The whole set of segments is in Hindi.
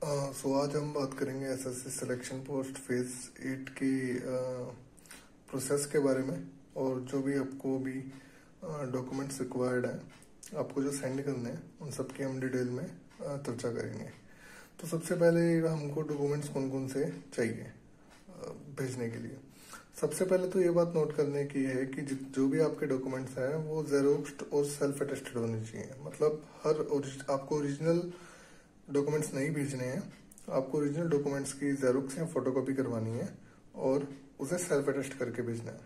आज हम बात करेंगे एसएससी सिलेक्शन पोस्ट फेज 8 की प्रोसेस के बारे में और जो भी आपको भी डॉक्यूमेंट्स रिक्वायर्ड हैं आपको जो सेंड करने हैं उन सब की हम डिटेल में चर्चा करेंगे। तो सबसे पहले हमको डॉक्यूमेंट्स कौन कौन से चाहिए भेजने के लिए। सबसे पहले तो ये बात नोट करने की है कि जो भी आपके डॉक्यूमेंट्स हैं वो जेरोक्स्ड और सेल्फ अटेस्टेड होने चाहिए। मतलब आपको ओरिजिनल डॉक्यूमेंट्स नहीं भेजने हैं, आपको ओरिजिनल डॉक्यूमेंट्स की जेरोक्स या फोटोकॉपी करवानी है और उसे सेल्फ अटेस्ट करके भेजना है।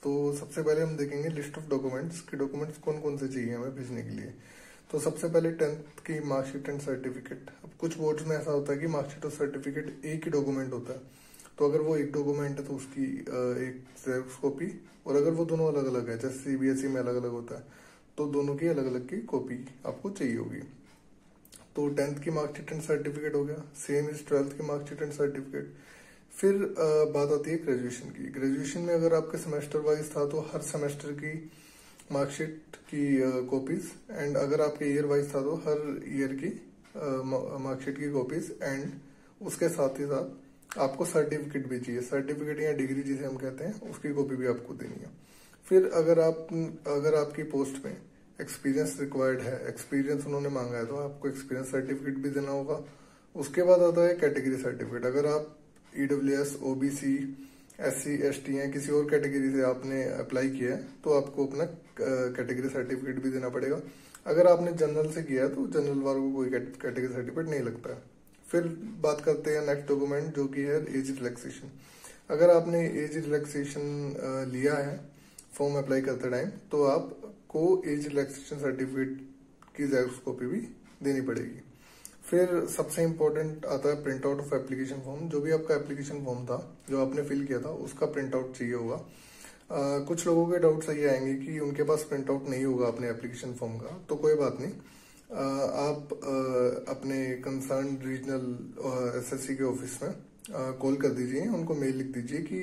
तो सबसे पहले हम देखेंगे लिस्ट ऑफ डॉक्यूमेंट्स कि डॉक्यूमेंट्स कौन कौन से चाहिए हमें भेजने के लिए। तो सबसे पहले 10th की मार्कशीट एंड सर्टिफिकेट। अब कुछ बोर्ड्स में ऐसा होता है कि मार्कशीट और सर्टिफिकेट एक ही डॉक्यूमेंट होता है, तो अगर वो एक डॉक्यूमेंट है तो उसकी एक जेरोक्स कॉपी, और अगर वो दोनों अलग अलग है जैसे सीबीएसई में अलग अलग होता है तो दोनों की अलग अलग की कॉपी आपको चाहिए होगी। तो 10th की मार्कशीट एंड सर्टिफिकेट हो गया, सेम इज 12th की मार्कशीट एंड सर्टिफिकेट। फिर बात आती है ग्रेजुएशन की। ग्रेजुएशन में अगर आपके सेमेस्टर वाइज था तो हर सेमेस्टर की मार्कशीट की कॉपीज, एंड अगर आपके ईयर वाइज था तो हर ईयर की मार्कशीट की कॉपीज, एंड उसके साथ ही साथ आपको सर्टिफिकेट भी चाहिए। सर्टिफिकेट या डिग्री जिसे हम कहते हैं उसकी कॉपी भी आपको देनी है। फिर अगर आपकी पोस्ट में एक्सपीरियंस रिक्वायर्ड है, एक्सपीरियंस उन्होंने मांगा है तो आपको एक्सपीरियंस सर्टिफिकेट भी देना होगा। उसके बाद आता है कैटेगरी सर्टिफिकेट। अगर आप ईडब्ल्यूएस, ओबीसी, एससी, एसटी या किसी और कैटेगरी से आपने अप्लाई किया है तो आपको अपना कैटेगरी सर्टिफिकेट भी देना पड़ेगा। अगर आपने जनरल से किया है तो जनरल वालों को कोई कैटेगरी सर्टिफिकेट नहीं लगता है। फिर बात करते हैं नेक्स्ट डॉक्यूमेंट जो कि है एज रिलैक्सेशन। अगर आपने एज रिलैक्सेशन लिया है फॉर्म अप्लाई करते टाइम तो आपको एज रिलैक्सेशन सर्टिफिकेट की जेरोक्स कॉपी भी देनी पड़ेगी। फिर सबसे इम्पोर्टेंट आता है print out of application form. जो भी आपका एप्लीकेशन फॉर्म था जो आपने फिल किया था उसका प्रिंट आउट चाहिए होगा। कुछ लोगों के डाउट्स ये आएंगे कि उनके पास प्रिंट आउट नहीं होगा अपने एप्लीकेशन फॉर्म का, तो कोई बात नहीं। आप अपने कंसर्न रीजनल एसएससी के ऑफिस में कॉल कर दीजिए, उनको मेल लिख दीजिए कि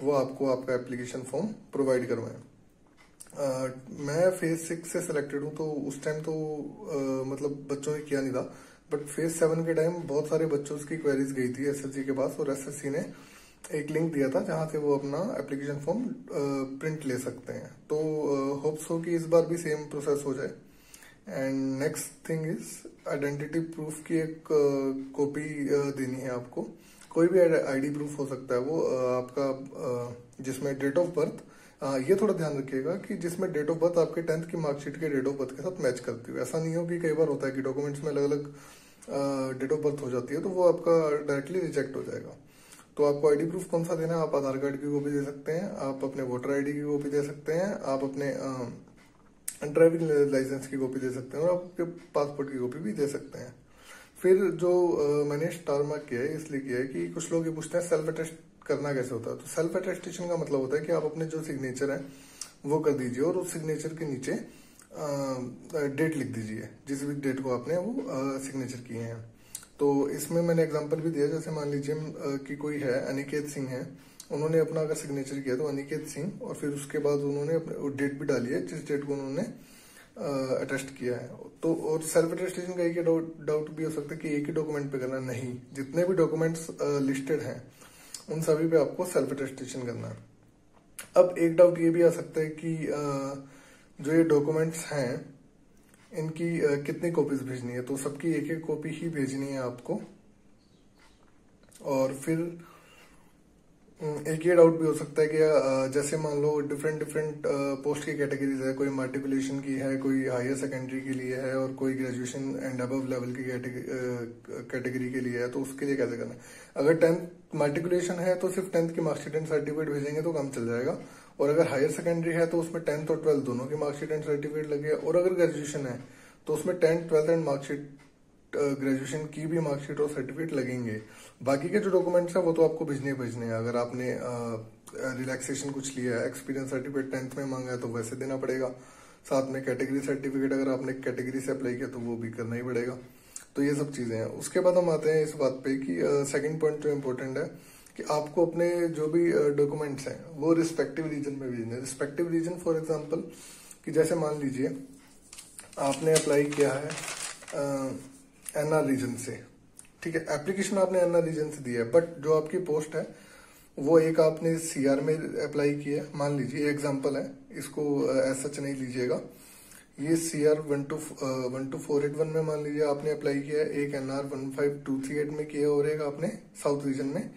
वो आपको आपका एप्लीकेशन फॉर्म प्रोवाइड करवाएं। मैं फेज 6 से सिलेक्टेड हूँ तो उस टाइम तो मतलब बच्चों ने किया नहीं था, बट फेज 7 के टाइम बहुत सारे बच्चों की क्वेरीज गई थी एसएससी के पास और एसएससी ने एक लिंक दिया था जहां से वो अपना एप्लीकेशन फॉर्म प्रिंट ले सकते हैं। तो होप्स हो कि इस बार भी सेम प्रोसेस हो जाए। And next thing is identity proof की एक कॉपी देनी है आपको। कोई भी आईडी प्रूफ हो सकता है वो आपका जिसमें डेट ऑफ बर्थ, ये थोड़ा ध्यान रखिएगा कि जिसमें डेट ऑफ बर्थ आपके 10th की मार्कशीट के डेट ऑफ बर्थ के साथ मैच करती हो। ऐसा नहीं हो कि कई बार होता है कि डॉक्यूमेंट्स में अलग अलग डेट ऑफ बर्थ हो जाती है तो वो आपका डायरेक्टली रिजेक्ट हो जाएगा। तो आपको आईडी प्रूफ कौन सा देना है? आप आधार कार्ड की कॉपी दे सकते हैं, आप अपने वोटर आईडी की कॉपी दे सकते हैं, आप अपने ड्राइविंग लाइसेंस की कॉपी दे सकते हैं और आपके पासपोर्ट की कॉपी भी दे सकते हैं। फिर जो मैंने स्टार मार्क किया है इसलिए किया है कि कुछ लोग ये पूछते हैं सेल्फ अटेस्ट करना कैसे होता है। तो सेल्फ अटेस्टेशन का मतलब होता है कि आप अपने जो सिग्नेचर है वो कर दीजिए और उस सिग्नेचर के नीचे डेट लिख दीजिए, जिस भी डेट को आपने वो सिग्नेचर किए हैं। तो इसमें मैंने एग्जांपल भी दिया, जैसे मान लीजिए कि कोई है अनिकेत सिंह है, उन्होंने अपना अगर सिग्नेचर किया तो अनिकेत सिंह, और फिर उसके बाद उन्होंने अपने डेट भी डाली है जिस डेट को उन्होंने अटेस्ट किया है। तो और सेल्फ अटेस्टेशन का एक डाउट भी हो सकता है कि एक ही डॉक्यूमेंट पे करना, नहीं, जितने भी डॉक्यूमेंट्स लिस्टेड हैं उन सभी पे आपको सेल्फ अटेस्टेशन करना है। अब एक डाउट ये भी आ सकता है कि जो ये डॉक्यूमेंट्स हैं इनकी कितनी कॉपीज भेजनी है। तो सबकी एक एक कॉपी ही भेजनी है आपको। और फिर एक ये डाउट भी हो सकता है कि जैसे मान लो डिफरेंट पोस्ट की कैटेगरीज है, कोई मार्टिकुलेशन की है, कोई हायर सेकेंडरी के लिए है और कोई ग्रेजुएशन एंड अबव लेवल की कैटेगरी के लिए है, तो उसके लिए कैसे करना है। अगर 10th मार्टिकुलेशन है तो सिर्फ 10th की मार्कशीट एंड सर्टिफिकेट भेजेंगे तो काम चल जाएगा, और अगर हायर सेकेंडरी है तो उसमें 10th और 12th दोनों की मार्कशीट एंड सर्टिफिकेट लगेगा, और अगर ग्रेजुएशन है तो उसमें 10th, 12th and marksheet graduation की भी मार्कशीट और सर्टिफिकेट लगेंगे। बाकी के जो डॉक्यूमेंट्स है वो तो आपको भेजने हैं। अगर आपने रिलैक्सेशन कुछ लिया है, एक्सपीरियंस सर्टिफिकेट 10th में मांगा है तो वैसे देना पड़ेगा। साथ में कैटेगरी सर्टिफिकेट अगर आपने कैटेगरी से अप्लाई किया तो वो भी करना ही पड़ेगा। तो ये सब चीजें हैं। उसके बाद हम आते हैं इस बात पे कि सेकंड पॉइंट जो इम्पोर्टेंट है कि आपको अपने जो भी डॉक्यूमेंट्स हैं वो रिस्पेक्टिव रीजन में भेजने हैं। रिस्पेक्टिव रीजन फॉर एग्जांपल कि जैसे मान लीजिए आपने अप्लाई किया है एनआर रीजन से, ठीक है, एप्लीकेशन आपने अन्ना रीजन से दिया है, बट जो आपकी पोस्ट है वो एक आपने सीआर में अप्लाई किया है। मान लीजिए एग्जांपल है, इसको ऐसा सच नहीं लीजिएगा। ये CR 12481 में मान लीजिए आपने अप्लाई किया है, एक NR 15238 में किया और एक आपने साउथ रीजन में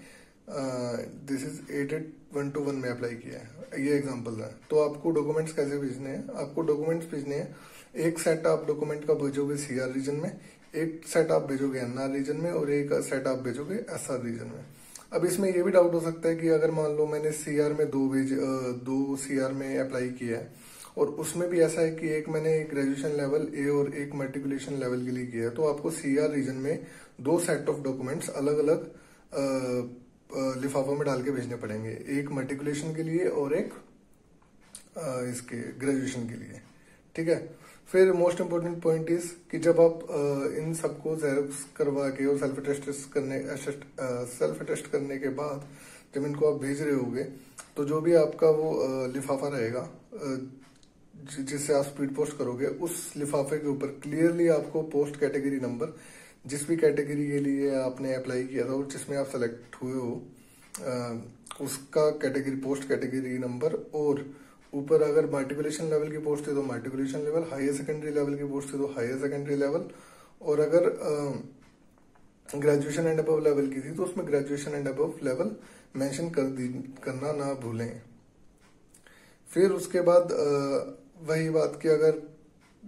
दिस इज 88121 में अप्लाई किया है। ये एग्जांपल है। तो आपको डॉक्यूमेंट्स कैसे भेजने हैं? आपको डॉक्यूमेंट्स भेजने हैं, एक सेट आप डॉक्यूमेंट का भेजोगे CR रीजन में, एक सेट आप भेजोगे NR रीजन में और एक सेट आप भेजोगे SR रीजन में। अब इसमें ये भी डाउट हो सकता है कि अगर मान लो मैंने CR में दो CR में अप्लाई किया है और उसमें भी ऐसा है कि एक मैंने ग्रेजुएशन लेवल ए और एक मैट्रिकुलेशन लेवल के लिए किया है, तो आपको CR रीजन में दो सेट ऑफ डॉक्यूमेंट्स अलग अलग लिफाफों में डाल के भेजने पड़ेंगे, एक मैट्रिकुलेशन के लिए और एक इसके ग्रेजुएशन के लिए। ठीक है। फिर मोस्ट इम्पोर्टेंट पॉइंट इज कि जब आप इन सबको जेरोक्स करवा के और सेल्फ अटेस्ट करने के बाद जब इनको आप भेज रहे होगे, तो जो भी आपका वो लिफाफा रहेगा जिससे आप स्पीड पोस्ट करोगे, उस लिफाफे के ऊपर क्लियरली आपको पोस्ट कैटेगरी नंबर, जिस भी कैटेगरी के लिए आपने अप्लाई किया था और जिसमें आप सेलेक्ट हुए हो, उसका कैटेगरी, पोस्ट कैटेगरी नंबर, और ऊपर अगर मार्टिकुलेशन लेवल की पोस्ट है तो मार्टिकुलेशन लेवल, हायर सेकेंडरी लेवल की पोस्ट है तो हायर सेकेंडरी लेवल, और अगर ग्रेजुएशन एंड अबव लेवल की थी तो उसमें graduation and above level mention करना ना भूलें। फिर उसके बाद वही बात कि अगर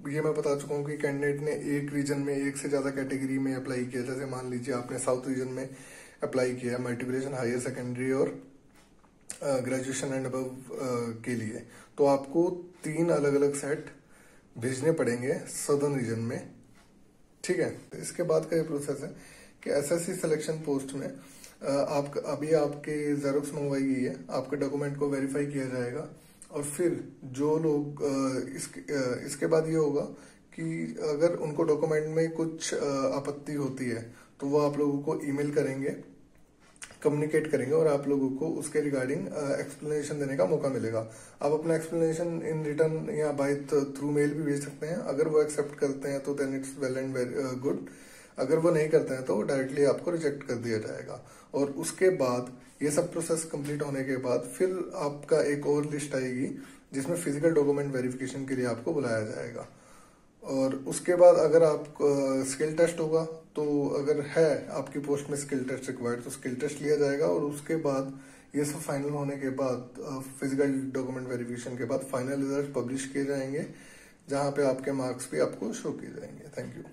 ये मैं बता चुका हूँ कि कैंडिडेट ने एक रीजन में एक से ज्यादा कैटेगरी में अप्लाई किया, जैसे मान लीजिए आपने साउथ रीजन में अप्लाई किया मार्टिकुलेशन, हायर सेकेंडरी और ग्रेजुएशन एंड अबव के लिए, तो आपको 3 अलग अलग सेट भेजने पड़ेंगे सदर्न रीजन में। ठीक है। इसके बाद का ये प्रोसेस है कि एसएससी सिलेक्शन पोस्ट में अभी आपके जेरोक्स मंगवाई गई है, आपके डॉक्यूमेंट को वेरीफाई किया जाएगा, और फिर जो लोग इसके बाद ये होगा कि अगर उनको डॉक्यूमेंट में कुछ आपत्ति होती है तो वो आप लोगों को ईमेल करेंगे, कम्युनिकेट करेंगे और आप लोगों को उसके रिगार्डिंग एक्सप्लेनेशन देने का मौका मिलेगा। आप अपना एक्सप्लेनेशन इन रिटर्न या बाय थ्रू मेल भी भेज सकते हैं। अगर वो एक्सेप्ट करते हैं तो then it's well and very good, अगर वो नहीं करते हैं तो डायरेक्टली आपको रिजेक्ट कर दिया जाएगा। और उसके बाद ये सब प्रोसेस कंप्लीट होने के बाद फिर आपका एक और लिस्ट आएगी जिसमें फिजिकल डॉक्यूमेंट वेरिफिकेशन के लिए आपको बुलाया जाएगा। और उसके बाद अगर आप स्किल टेस्ट होगा, तो अगर है आपकी पोस्ट में स्किल टेस्ट रिक्वायर्ड तो स्किल टेस्ट लिया जाएगा, और उसके बाद ये सब फाइनल होने के बाद फिजिकल डॉक्यूमेंट वेरिफिकेशन के बाद फाइनल रिजल्ट पब्लिश किए जाएंगे, जहां पे आपके मार्क्स भी आपको शो किए जाएंगे। Thank you.